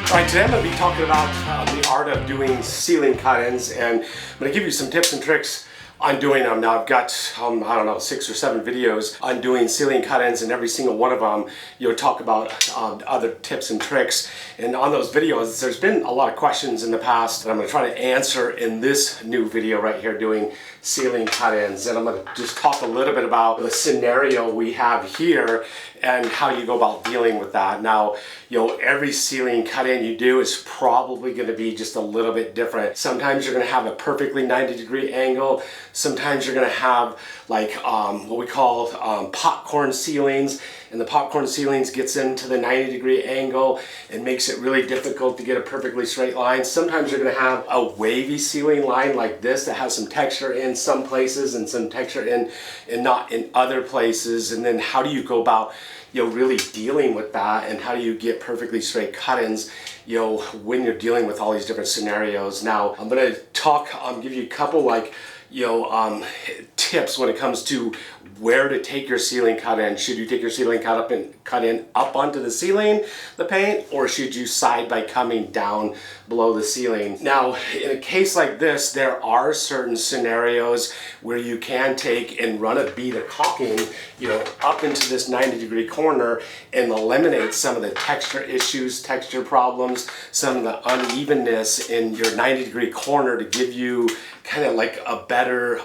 Alright, today I'm going to be talking about the art of doing ceiling cut-ins, and I'm going to give you some tips and tricks on doing them. Now I've got, I don't know, 6 or 7 videos on doing ceiling cut-ins, and every single one of them, talk about other tips and tricks. And on those videos, there's been a lot of questions in the past that I'm going to try to answer in this new video right here doing ceiling cut-ins. And I'm going to just talk a little bit about the scenario we have here and how you go about dealing with that. Now, every ceiling cut-in you do is probably going to be just a little bit different. Sometimes you're going to have a perfectly 90-degree angle. Sometimes you're going to have like what we call popcorn ceilings, and the popcorn ceilings gets into the 90-degree angle and makes it really difficult to get a perfectly straight line. Sometimes you're going to have a wavy ceiling line like this that has some texture in some places and some texture in and not in other places. And then how do you go about really dealing with that, and how do you get perfectly straight cut-ins when you're dealing with all these different scenarios. Now I'm going to give you a couple tips when it comes to where to take your ceiling cut-in. Should you take your ceiling cut-in up onto the ceiling, the paint, or should you side by coming down below the ceiling? Now, in a case like this, there are certain scenarios where you can take and run a bead of caulking, up into this 90-degree corner and eliminate some of the texture issues, texture problems, some of the unevenness in your 90-degree corner to give you kind of like a better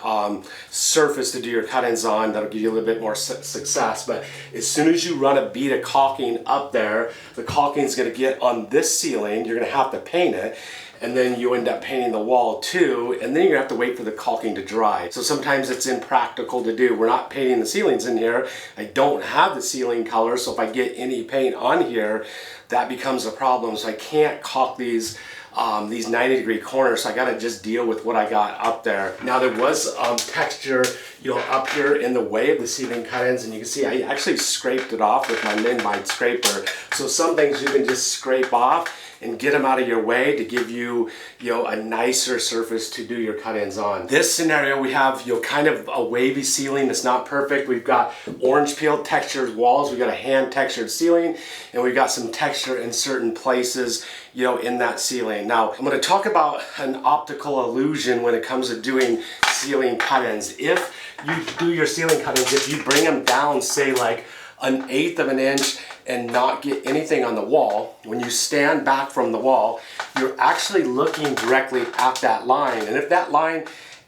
surface to do your cut-ins on. That'll give you a little bit more success. But as soon as you run a bead of caulking up there, the caulking is going to get on this ceiling. You're going to have to paint it, and then you end up painting the wall too, and then you're going to have to wait for the caulking to dry. So sometimes it's impractical to do. We're not painting the ceilings in here. I don't have the ceiling color, so if I get any paint on here, that becomes a problem. So I can't caulk these 90-degree corners, so I gotta just deal with what I got up there. Now there was texture, up here in the way of the ceiling cut-ins, and you can see I actually scraped it off with my Minmite scraper. So some things you can just scrape off and get them out of your way to give you, a nicer surface to do your cut-ins on. This scenario, we have, kind of a wavy ceiling that's not perfect. We've got orange peel textured walls. We've got a hand textured ceiling, and we've got some texture in certain places, in that ceiling. Now, I'm gonna talk about an optical illusion when it comes to doing ceiling cut-ins. If you do your ceiling cut-ins, if you bring them down, say like 1/8 of an inch and not get anything on the wall, when you stand back from the wall, you're actually looking directly at that line. And if that line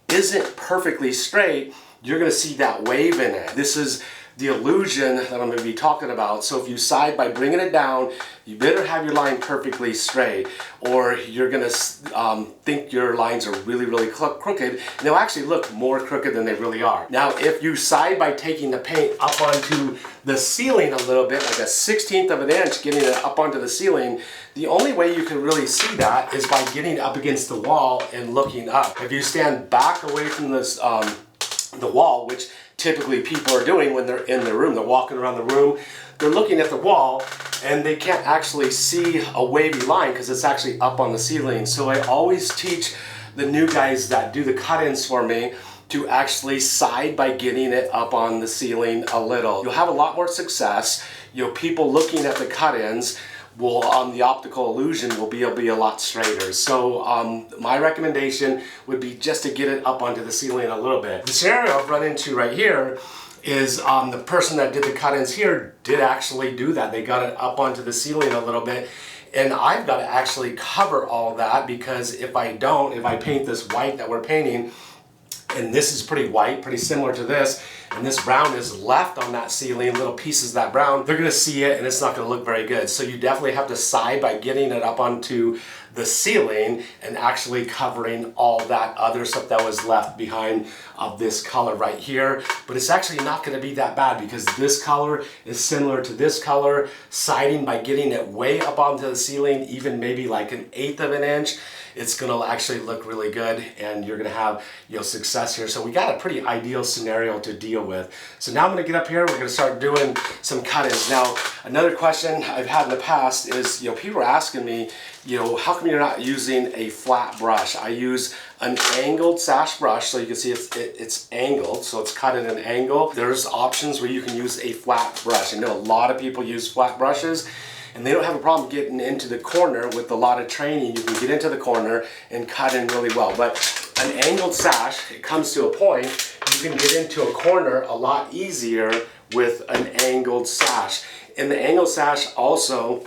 isn't perfectly straight, you're gonna see that wave in it. This is the illusion that I'm going to be talking about. So if you side by bringing it down, you better have your line perfectly straight, or you're going to think your lines are really, really crooked, and they'll actually look more crooked than they really are. Now, if you side by taking the paint up onto the ceiling a little bit, like a 1/16 of an inch, getting it up onto the ceiling, the only way you can really see that is by getting up against the wall and looking up. If you stand back away from this, the wall, which typically people are doing when they're in the room, they're walking around the room, they're looking at the wall, and they can't actually see a wavy line because it's actually up on the ceiling. So I always teach the new guys that do the cut-ins for me to actually side by getting it up on the ceiling a little. You'll have a lot more success. People looking at the cut-ins will, the optical illusion will be a lot straighter. So my recommendation would be just to get it up onto the ceiling a little bit. The scenario I've run into right here is the person that did the cut-ins here did actually do that. They got it up onto the ceiling a little bit, and I've got to actually cover all that, because if I paint this white that we're painting, and this is pretty white, pretty similar to this, and this brown is left on that ceiling, little pieces of that brown, they're gonna see it and it's not gonna look very good. So you definitely have to side by getting it up onto the ceiling and actually covering all that other stuff that was left behind of this color right here. But it's actually not gonna be that bad, because this color is similar to this color. Siding by getting it way up onto the ceiling, even maybe like 1/8 of an inch, it's gonna actually look really good, and you're gonna have success here. So we got a pretty ideal scenario to deal with. So now I'm gonna get up here, we're gonna start doing some cut-ins. Now, another question I've had in the past is, people are asking me, how come you're not using a flat brush? I use an angled sash brush, so you can see it's angled, so it's cut at an angle. There's options where you can use a flat brush. I know a lot of people use flat brushes, and they don't have a problem getting into the corner. With a lot of training, you can get into the corner and cut in really well. But an angled sash, it comes to a point, you can get into a corner a lot easier with an angled sash. In the angled sash also,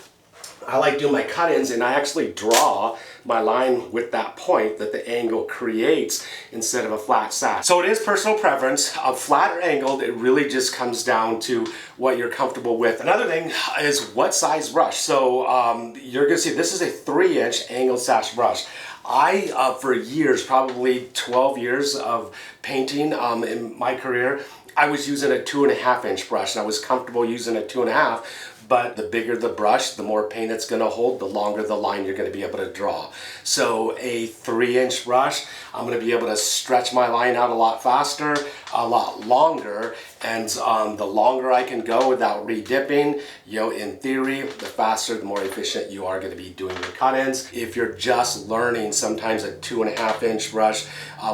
I like doing my cut-ins, and I actually draw my line with that point that the angle creates instead of a flat sash. So it is personal preference. Flat or angled, it really just comes down to what you're comfortable with. Another thing is what size brush. So you're gonna see this is a 3-inch angled sash brush. I, for years, probably 12 years of painting in my career, I was using a 2.5-inch brush, and I was comfortable using a 2.5. But the bigger the brush, the more paint it's going to hold, the longer the line you're going to be able to draw. So a 3-inch brush, I'm going to be able to stretch my line out a lot faster, a lot longer, and the longer I can go without re-dipping, in theory, the faster, the more efficient you are going to be doing your cut-ins. If you're just learning, sometimes a 2.5-inch brush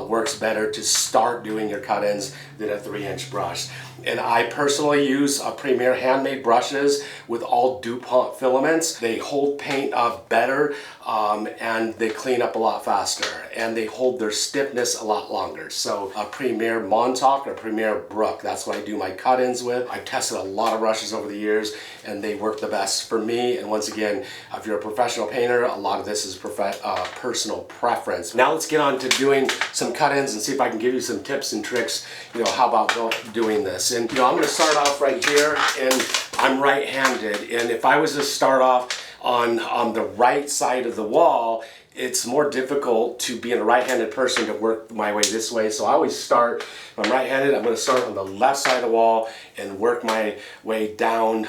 works better to start doing your cut-ins than a 3-inch brush. And I personally use Premier handmade brushes with all DuPont filaments. They hold paint up better, and they clean up a lot faster, and they hold their stiffness a lot longer. So a Premier Montauk or Premier Brook, that's what I do my cut-ins with. I've tested a lot of brushes over the years, and they work the best for me. And once again, if you're a professional painter, a lot of this is personal preference. Now let's get on to doing some cut-ins and see if I can give you some tips and tricks, how about doing this. And I'm going to start off right here, and I'm right-handed, and if I was to start off on the right side of the wall, it's more difficult to be a right-handed person to work my way this way. So I always start, if I'm right-handed, I'm going to start on the left side of the wall and work my way down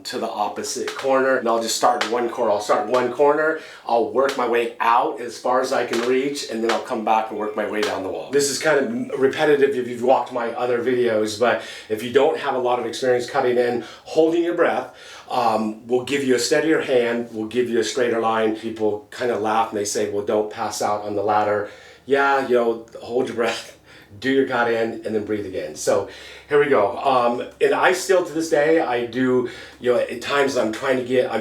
to the opposite corner. And I'll just start in one corner. I'll start in one corner, I'll work my way out as far as I can reach, and then I'll come back and work my way down the wall. This is kind of repetitive if you've watched my other videos, but if you don't have a lot of experience cutting in, holding your breath, will give you a steadier hand, will give you a straighter line. People kind of laugh and they say, well, don't pass out on the ladder. Yeah, hold your breath, do your cut in, and then breathe again. So here we go. And I still, to this day, I do, at times I'm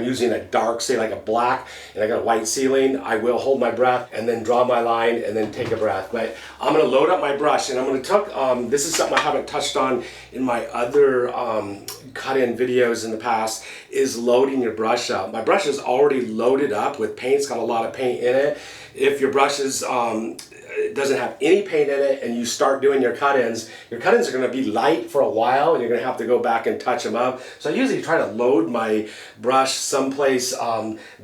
using a dark, say like a black, and I got a white ceiling, I will hold my breath and then draw my line and then take a breath. But I'm going to load up my brush, and I'm going to this is something I haven't touched on in my other cut-in videos in the past, is loading your brush up. My brush is already loaded up with paint. It's got a lot of paint in it. If your brush is doesn't have any paint in it and you start doing your cut-ins are going to be light for a while, and you're going to have to go back and touch them up. So I usually try to load my brush someplace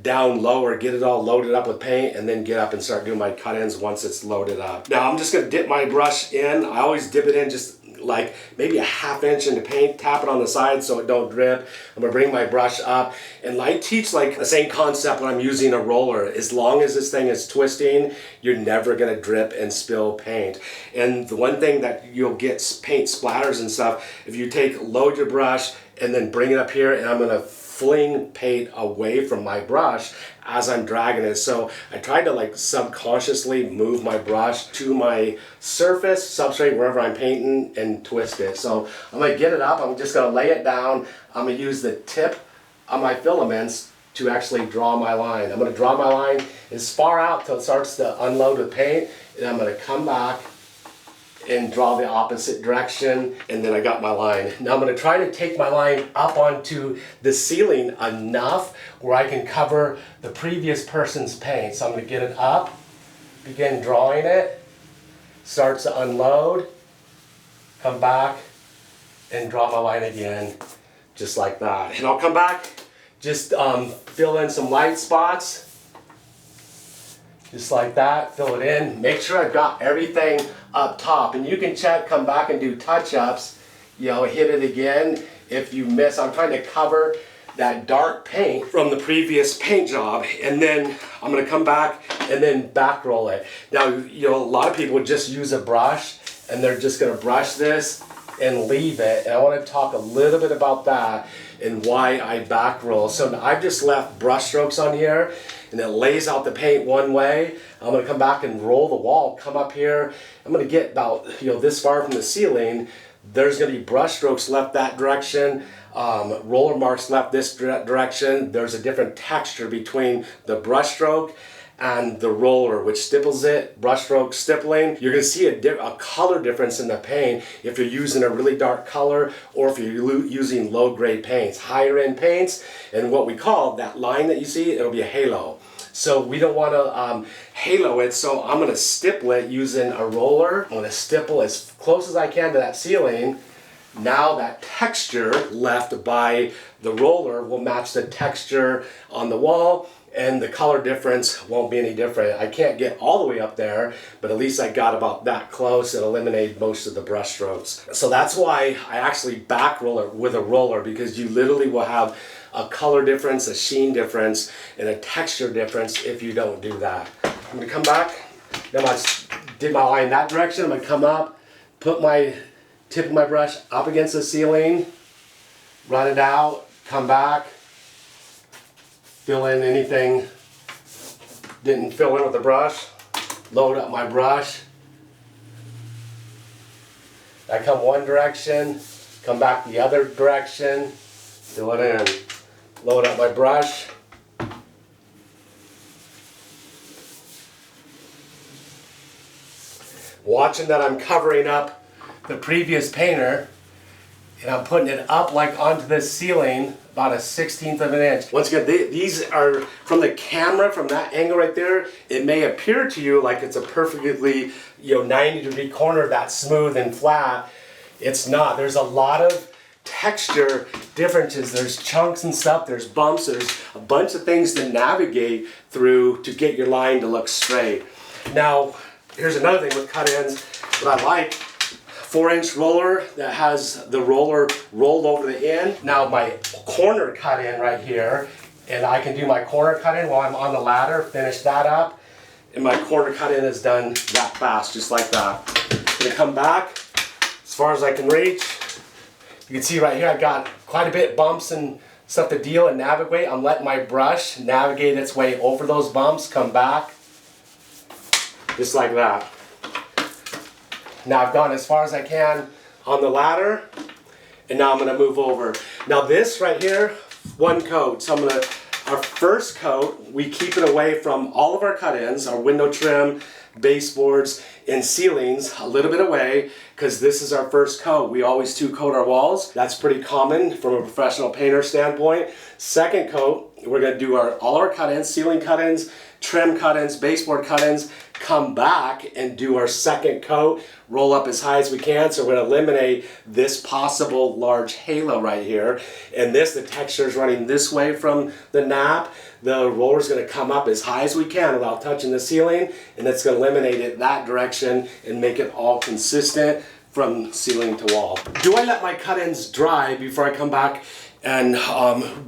down lower, get it all loaded up with paint, and then get up and start doing my cut-ins once it's loaded up. Now I'm just going to dip my brush in. I always dip it in just like maybe a 1/2 inch into paint, tap it on the side so it don't drip. I'm gonna bring my brush up, and I teach like the same concept when I'm using a roller. As long as this thing is twisting, you're never gonna drip and spill paint. And the one thing that you'll get paint splatters and stuff, if you load your brush and then bring it up here, and I'm gonna fling paint away from my brush as I'm dragging it. So I tried to subconsciously move my brush to my surface, substrate, wherever I'm painting, and twist it. So I'm gonna get it up, I'm just gonna lay it down, I'm gonna use the tip of my filaments to actually draw my line. I'm gonna draw my line as far out till it starts to unload with paint, and I'm gonna come back and draw the opposite direction, and then I got my line. Now I'm going to try to take my line up onto the ceiling enough where I can cover the previous person's paint. So I'm going to get it up, begin drawing it, starts to unload, come back and draw my line again, just like that. And I'll come back, just fill in some light spots, just like that, fill it in. Make sure I've got everything up top, and you can check, come back and do touch-ups, hit it again if you miss. I'm trying to cover that dark paint from the previous paint job, and then I'm going to come back and then back roll it. Now, a lot of people would just use a brush, and they're just going to brush this and leave it, and I want to talk a little bit about that and why I back roll. So I've just left brush strokes on here, and it lays out the paint one way. I'm going to come back and roll the wall, come up here. I'm going to get about this far from the ceiling, there's going to be brush strokes left that direction, roller marks left this direction. There's a different texture between the brush stroke and the roller, which stipples it, brush stroke stippling. You're going to see a color difference in the paint if you're using a really dark color or if you're using low grade paints. Higher end paints, and what we call that line that you see, it'll be a halo. So we don't want to halo it, so I'm going to stipple it using a roller. I'm going to stipple as close as I can to that ceiling. Now that texture left by the roller will match the texture on the wall, and the color difference won't be any different. I can't get all the way up there, but at least I got about that close and eliminated most of the brush strokes. So that's why I actually back roll it with a roller, because you literally will have a color difference, a sheen difference, and a texture difference if you don't do that. I'm gonna come back. Now I did my line that direction. I'm gonna come up, put my tip of my brush up against the ceiling, run it out, come back, fill in anything didn't fill in with the brush, load up my brush. I come one direction, come back the other direction, fill it in. Load up my brush. Watching that I'm covering up the previous painter, and I'm putting it up like onto the ceiling about a 1/16 of an inch. Once again, these are from the camera, from that angle right there, it may appear to you like it's a perfectly 90-degree corner that's smooth and flat. It's not. There's a lot of texture differences. There's chunks and stuff, there's bumps, there's a bunch of things to navigate through to get your line to look straight. Now, here's another thing with cut ends that I like. 4-inch roller that has the roller rolled over the end. Now my corner cut in right here, and I can do my corner cut in while I'm on the ladder, finish that up, and my corner cut in is done that fast, just like that. I'm gonna come back as far as I can reach. You can see right here I've got quite a bit bumps and stuff to deal and navigate. I'm letting my brush navigate its way over those bumps, come back, just like that. Now I've gone as far as I can on the ladder, and now I'm going to move over. Now this right here, one coat. So our first coat, we keep it away from all of our cut-ins, our window trim, baseboards, and ceilings, a little bit away, because this is our first coat. We always two-coat our walls. That's pretty common from a professional painter standpoint. Second coat, we're going to do all our cut-ins, ceiling cut-ins, trim cut-ins, baseboard cut-ins, come back and do our second coat, roll up as high as we can. So we're going to eliminate this possible large halo right here. And the texture is running this way from the nap. The roller is going to come up as high as we can without touching the ceiling, and that's going to eliminate it that direction and make it all consistent from ceiling to wall. Do I let my cut-ins dry before I come back and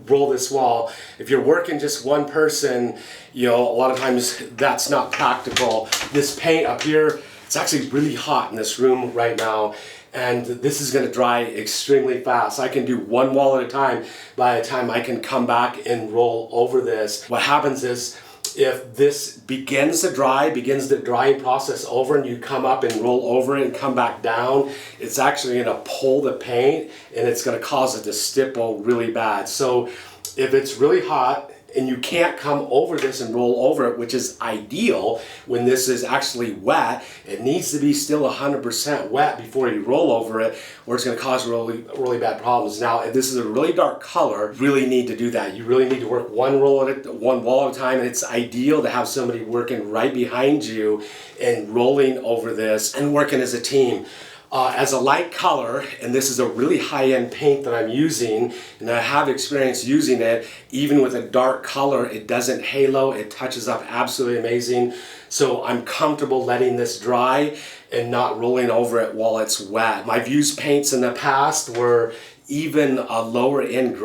roll this wall? If you're working just one person, a lot of times that's not practical. This paint up here, it's actually really hot in this room right now, and this is going to dry extremely fast. I can do one wall at a time by the time I can come back and roll over this. What happens is, if this begins the drying process over, and you come up and roll over it and come back down, it's actually going to pull the paint and it's going to cause it to stipple really bad. So if it's really hot and you can't come over this and roll over it, which is ideal when this is actually wet, it needs to be still 100% wet before you roll over it, or it's going to cause really bad problems. Now, if this is a really dark color, you really need to do that. You really need to work one wall at a time, and it's ideal to have somebody working right behind you and rolling over this and working as a team. As a light color, and this is a really high-end paint that I'm using, and I have experience using it, even with a dark color, it doesn't halo, it touches up absolutely amazing. So I'm comfortable letting this dry and not rolling over it while it's wet. I've used paints in the past where even lower end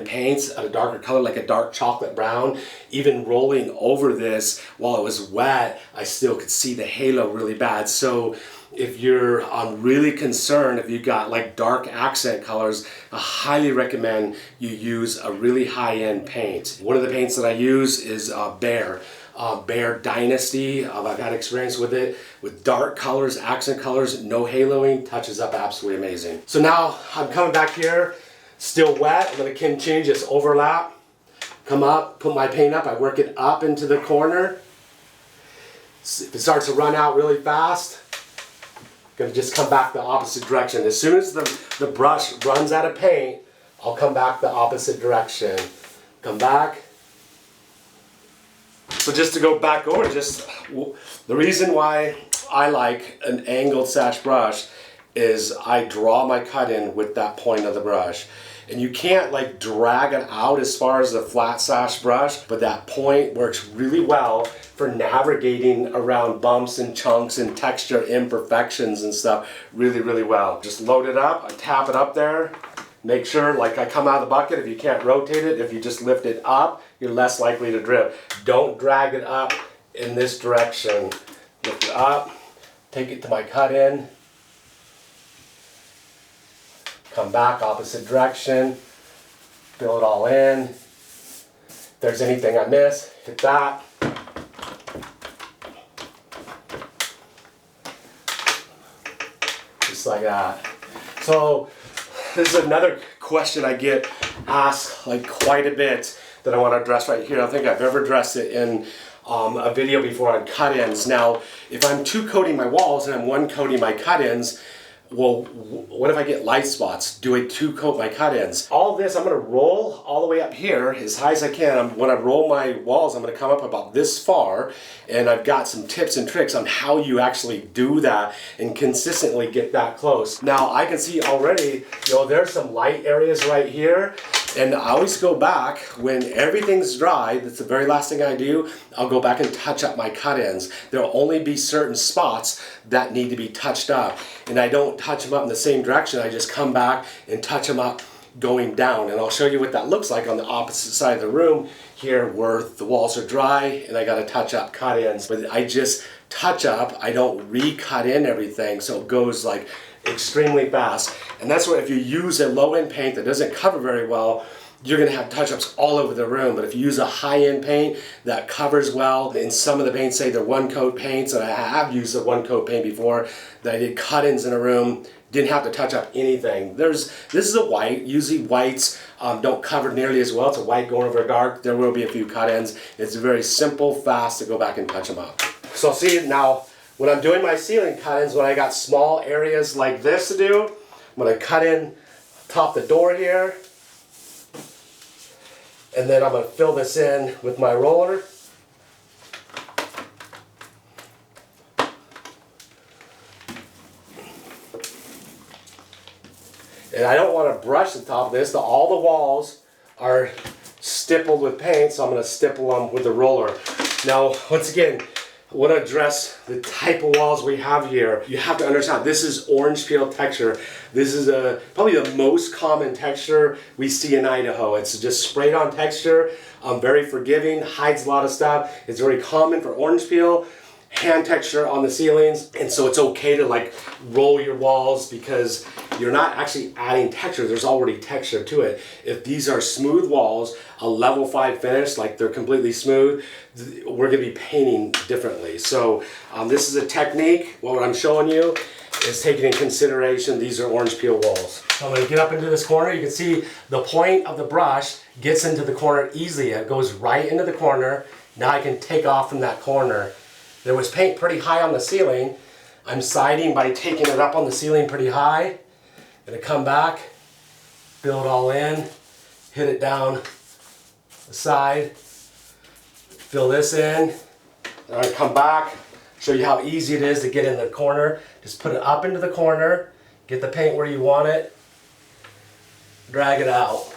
paints at a darker color, like a dark chocolate brown, even rolling over this while it was wet, I still could see the halo really bad. So if you're really concerned, if you've got like dark accent colors, I highly recommend you use a really high-end paint. One of the paints that I use is Behr. Behr Dynasty. I've had experience with it, with dark colors, accent colors, no haloing, touches up absolutely amazing. So now I'm coming back here, still wet. I'm gonna continue just overlap, come up, put my paint up. I work it up into the corner. If it starts to run out really fast, I'm gonna just come back the opposite direction. As soon as the brush runs out of paint, I'll come back the opposite direction. Come back. So just to go back over, just the reason why I like an angled sash brush is I draw my cut in with that point of the brush. And you can't like drag it out as far as the flat sash brush, but that point works really well for navigating around bumps and chunks and texture imperfections and stuff really, really well. Just load it up, I tap it up there, make sure like I come out of the bucket, if you can't rotate it, if you just lift it up, you're less likely to drip. Don't drag it up in this direction. Lift it up, take it to my cut in, come back opposite direction, fill it all in. If there's anything I miss, hit that. Just like that. So this is another question I get asked like quite a bit that I want to address right here. I don't think I've ever addressed it in a video before on cut-ins. Now, if I'm two coating my walls and I'm one coating my cut-ins, well, what if I get light spots? Do I two coat my cut-ins? All this, I'm gonna roll all the way up here as high as I can. When I roll my walls, I'm gonna come up about this far, and I've got some tips and tricks on how you actually do that and consistently get that close. Now, I can see already, there's some light areas right here, and I always go back when everything's dry. That's the very last thing I do. I'll go back and touch up my cut-ins. There'll only be certain spots that need to be touched up, and I don't touch them up in the same direction. I just come back and touch them up going down, and I'll show you what that looks like on the opposite side of the room here where the walls are dry and I got to touch up cut-ins. But I just touch up, I don't recut in everything, so it goes like extremely fast. And that's what, if you use a low-end paint that doesn't cover very well, you're going to have touch-ups all over the room. But if you use a high-end paint that covers well, and some of the paints say they're one-coat paints, and I have used a one-coat paint before, that I did cut-ins in a room, didn't have to touch up anything. This is a white. Usually whites don't cover nearly as well. It's a white going over a dark. There will be a few cut-ins. It's very simple, fast to go back and touch them up. So see now, when I'm doing my ceiling cut-ins, when I got small areas like this to do, I'm going to cut in top the door here, and then I'm going to fill this in with my roller. And I don't want to brush the top of this. All the walls are stippled with paint, so I'm going to stipple them with the roller. Now, once again, I want to address the type of walls we have here. You have to understand, this is orange peel texture. This is probably the most common texture we see in Idaho. It's just sprayed on texture, very forgiving, hides a lot of stuff. It's very common for orange peel. Hand texture on the ceilings, and so it's okay to like roll your walls because you're not actually adding texture. There's already texture to it. If these are smooth walls, a level 5 finish, like they're completely smooth, we're going to be painting differently. So this is a technique. What I'm showing you is taking in consideration these are orange peel walls. So I'm going to get up into this corner. You can see the point of the brush gets into the corner easily. It goes right into the corner. Now I can take off from that corner. There was paint pretty high on the ceiling. I'm siding by taking it up on the ceiling pretty high. Gonna come back, fill it all in, hit it down the side, fill this in. Then I come back, show you how easy it is to get in the corner. Just put it up into the corner, get the paint where you want it, drag it out.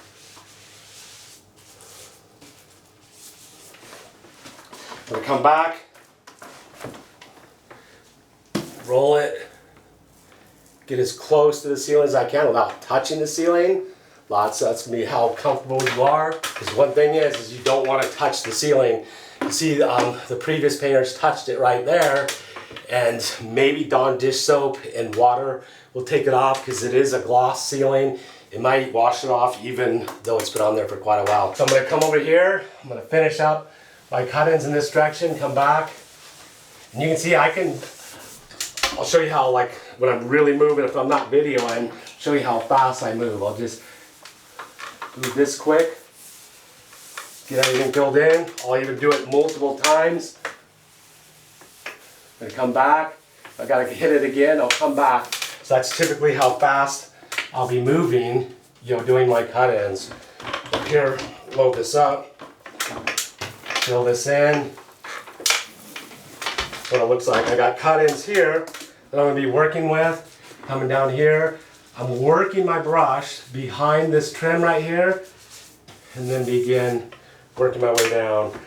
I'm gonna come back, roll it, get as close to the ceiling as I can without touching the ceiling. That's gonna be how comfortable you are. Because one thing is you don't want to touch the ceiling. You see the previous painters touched it right there, and maybe Dawn dish soap and water will take it off because it is a gloss ceiling. It might wash it off even though it's been on there for quite a while. So I'm gonna come over here, I'm gonna finish up my cut-ins in this direction, come back. And you can see I'll show you how, like, when I'm really moving, if I'm not videoing, show you how fast I move. I'll just move this quick, get everything filled in. I'll even do it multiple times. I'm gonna come back. If I gotta hit it again, I'll come back. So that's typically how fast I'll be moving, doing my cut-ins. Here, load this up, fill this in. That's what it looks like. I got cut-ins here that I'm gonna be working with. Coming down here, I'm working my brush behind this trim right here, and then begin working my way down.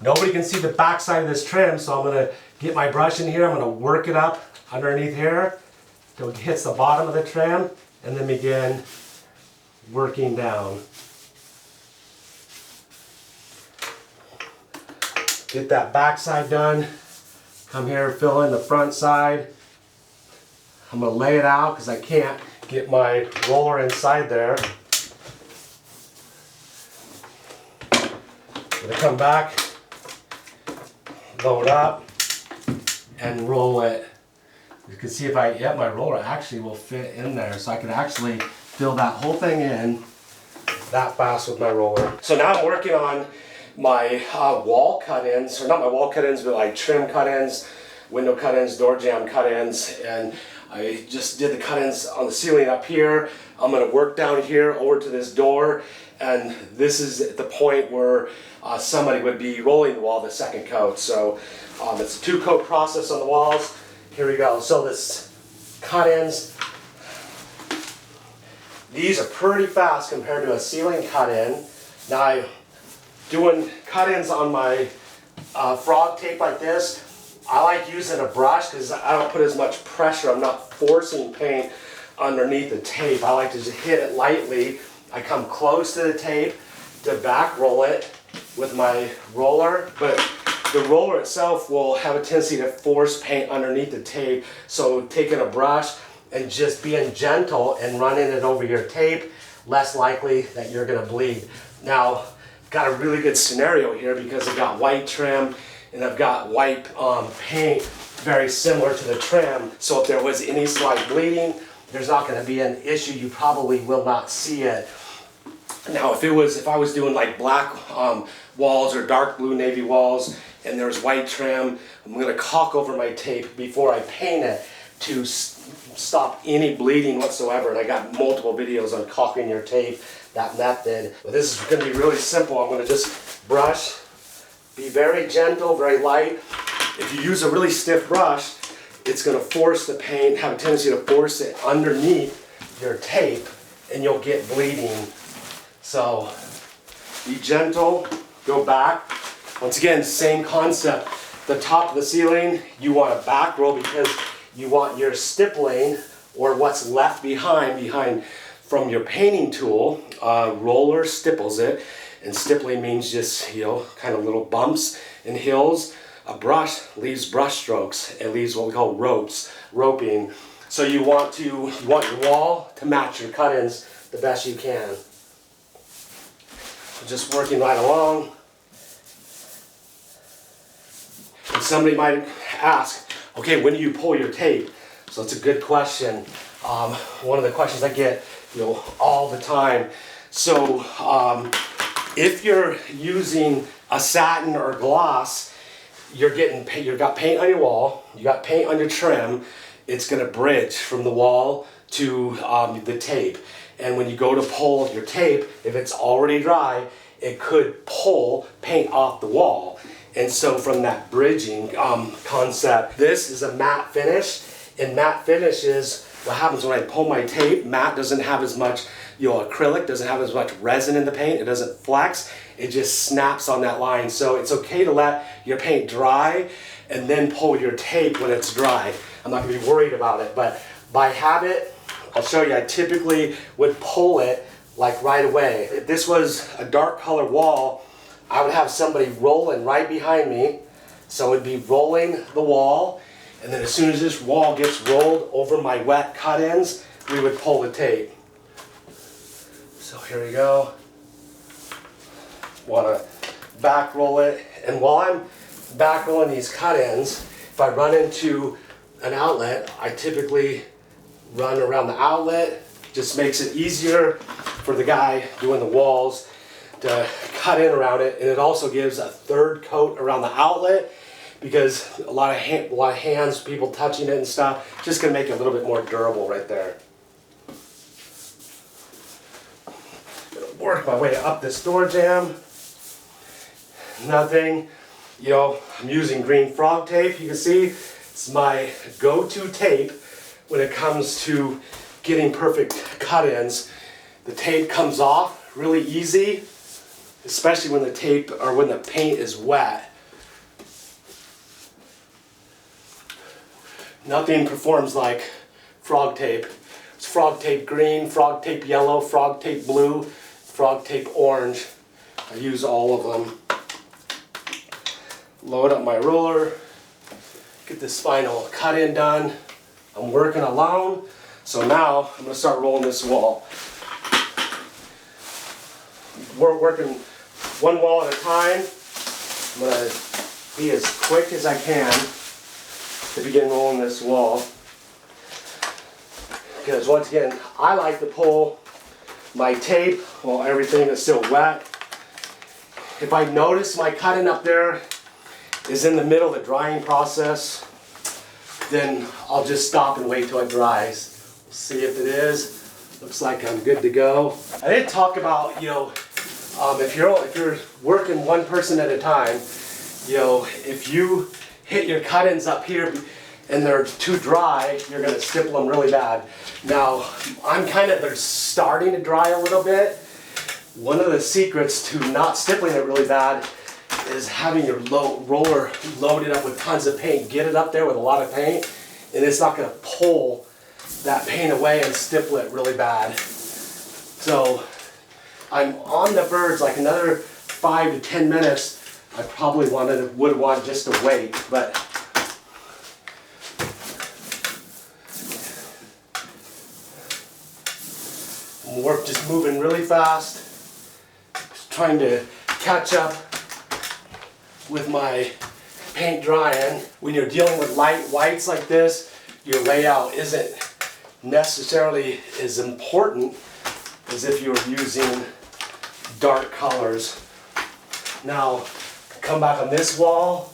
Nobody can see the back side of this trim, so I'm gonna get my brush in here. I'm gonna work it up underneath here till it hits the bottom of the trim, and then begin working down. Get that back side done. Come here, fill in the front side. I'm gonna lay it out because I can't get my roller inside there. I'm gonna come back, load up, and roll it. You can see my roller actually will fit in there, so I can actually fill that whole thing in that fast with my roller. So now I'm working on my wall cut-ins, or not my wall cut-ins, but like trim cut-ins, window cut-ins, door jamb cut-ins, and I just did the cut-ins on the ceiling up here. I'm gonna work down here over to this door, and this is at the point where somebody would be rolling the wall the second coat. So it's a 2-coat process on the walls. Here we go. So this cut-ins, these are pretty fast compared to a ceiling cut-in. Now, doing cut-ins on my frog tape like this, I like using a brush because I don't put as much pressure. I'm not forcing paint underneath the tape. I like to just hit it lightly. I come close to the tape to back roll it with my roller, but the roller itself will have a tendency to force paint underneath the tape. So taking a brush and just being gentle and running it over your tape, less likely that you're gonna bleed. Now, got a really good scenario here because I've got white trim and I've got white paint very similar to the trim. So if there was any slight bleeding, there's not gonna be an issue. You probably will not see it. Now, if I was doing like black walls or dark blue navy walls and there's white trim, I'm gonna caulk over my tape before I paint it to stop any bleeding whatsoever. And I got multiple videos on caulking your tape, that method. But this is gonna be really simple. I'm gonna just brush, be very gentle, very light. If you use a really stiff brush, it's gonna force the paint, have a tendency to force it underneath your tape, and you'll get bleeding. So be gentle, go back. Once again, same concept. The top of the ceiling, you want to back roll because you want your stippling, or what's left behind from your painting tool. Roller stipples it, and stippling means just, kind of little bumps and hills. A brush leaves brush strokes. It leaves what we call roping. So you want your wall to match your cut-ins the best you can. Just working right along. And somebody might ask, okay, when do you pull your tape? So it's a good question. One of the questions I get, all the time. So if you're using a satin or gloss, you've got paint on your wall, you got paint on your trim, it's gonna bridge from the wall to the tape. And when you go to pull your tape, if it's already dry, it could pull paint off the wall. And so from that bridging concept, this is a matte finish. And matte finish is what happens when I pull my tape. Matte doesn't have as much, acrylic doesn't have as much resin in the paint. It doesn't flex. It just snaps on that line. So it's okay to let your paint dry and then pull your tape when it's dry. I'm not gonna be worried about it, but by habit, I'll show you, I typically would pull it like right away. If this was a dark color wall, I would have somebody rolling right behind me. So it'd be rolling the wall, and then as soon as this wall gets rolled over my wet cut-ins, we would pull the tape. So here we go. Want to back roll it And while I'm back rolling these cut-ins, if I run into an outlet, I typically run around the outlet. Just makes it easier for the guy doing the walls to cut in around it, and it also gives a third coat around the outlet because a lot of hands, people touching it and stuff, just gonna make it a little bit more durable right there. Gonna work my way up this door jamb. Nothing, you know, I'm using green frog tape. You can see it's my go-to tape when it comes to getting perfect cut-ins. The tape comes off really easy, especially when the tape or when the paint is wet. Nothing performs like frog tape. It's frog tape green, frog tape yellow, frog tape blue, frog tape orange. I use all of them. Load up my roller, get this final cut-in done. I'm working alone, so now I'm gonna start rolling this wall. We're working one wall at a time. I'm gonna be as quick as I can to begin rolling this wall. Because once again, I like to pull my tape while everything is still wet. If I notice my cut-in up there is in the middle of the drying process, then I'll just stop and wait till it dries. See if it is. Looks like I'm good to go. I did talk about, you know, if you're working one person at a time, you know, if you hit your cut-ins up here and they're too dry, you're gonna stipple them really bad. Now, they're starting to dry a little bit. One of the secrets to not stippling it really bad is having your roller loaded up with tons of paint. Get it up there with a lot of paint, and it's not gonna pull that paint away and stipple it really bad. So, I'm on the verge, like another 5 to 10 minutes. I probably would want just to wait, but work just moving really fast, just trying to catch up with my paint drying. When you're dealing with light whites like this, your layout isn't necessarily as important as if you were using dark colors. Now, come back on this wall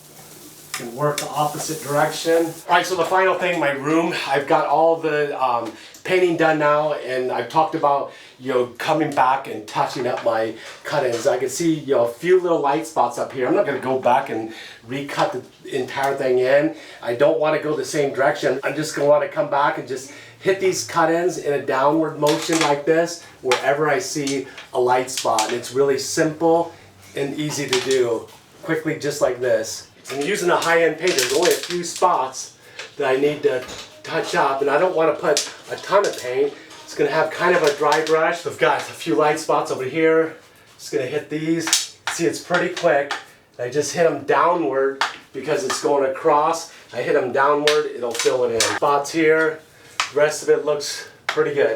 and work the opposite direction. All right, so the final thing, my room, I've got all the painting done now, and I've talked about, you know, coming back and touching up my cut-ins. I can see, you know, a few little light spots up here. I'm not gonna go back and recut the entire thing in. I don't wanna go the same direction. I'm just gonna wanna come back and just hit these cut-ins in a downward motion like this, wherever I see a light spot. It's really simple and easy to do, quickly just like this. I'm using a high-end paint. There's only a few spots that I need to touch up, and I don't want to put a ton of paint. It's going to have kind of a dry brush. I've got a few light spots over here. Just going to hit these. See, it's pretty quick. I just hit them downward because it's going across. I hit them downward, it'll fill it in. Spots here. The rest of it looks pretty good.